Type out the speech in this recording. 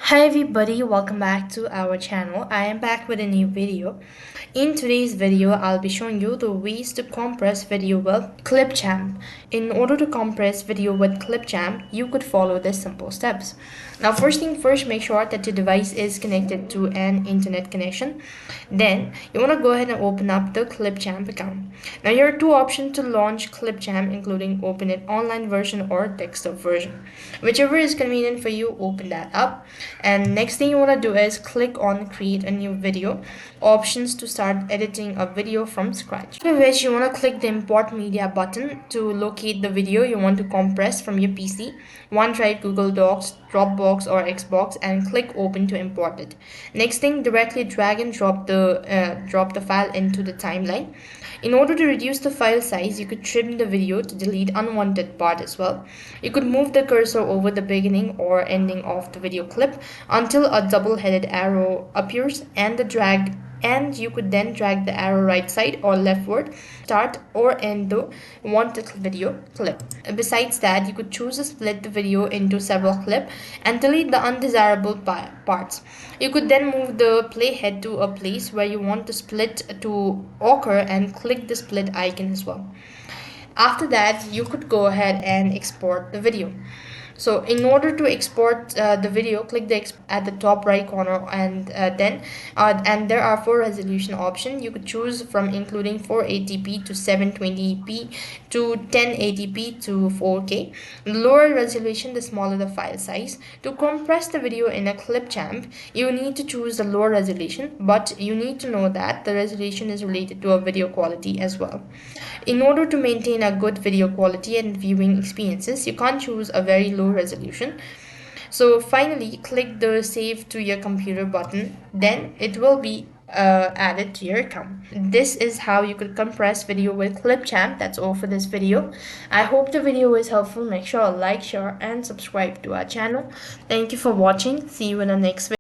Hi everybody, welcome back to our channel. I am back with a new video. In today's video, I'll be showing you the ways to compress video with Clipchamp. In order to compress video with Clipchamp, you could follow these simple steps. Now, first thing first, make sure that your device is connected to an internet connection. Then, you want to go ahead and open up the Clipchamp account. Now, here are two options to launch Clipchamp, including open it online version or desktop version. Whichever is convenient for you, open that up. And next thing you want to do is click on create a new video options to start editing a video from scratch. After which you want to click the import media button to locate the video you want to compress from your PC, OneDrive, Google Docs, Dropbox or Xbox, and click open to import it. Next thing, directly drag and drop the file into the timeline. In order to reduce the file size, you could trim the video to delete unwanted part as well. You could move the cursor over the beginning or ending of the video clip until a double-headed arrow appears and you could then drag the arrow right side or leftward, start or end the wanted video clip. Besides that, you could choose to split the video into several clips and delete the undesirable parts. You could then move the playhead to a place where you want the split to occur and click the split icon as well. After that, you could go ahead and export the video. So in order to export the video, click the at the top right corner, and there are four resolution options. You could choose from including 480p to 720p to 1080p to 4K. The lower resolution, the smaller the file size. To compress the video in a Clipchamp, you need to choose the lower resolution, but you need to know that the resolution is related to a video quality as well. In order to maintain a good video quality and viewing experiences, you can't choose a very low resolution. So finally, click the save to your computer button, then it will be added to your account. This is how you could compress video with Clipchamp. That's all for this video. I hope the video was helpful. Make sure to like, share and subscribe to our channel. Thank you for watching. See you in the next video.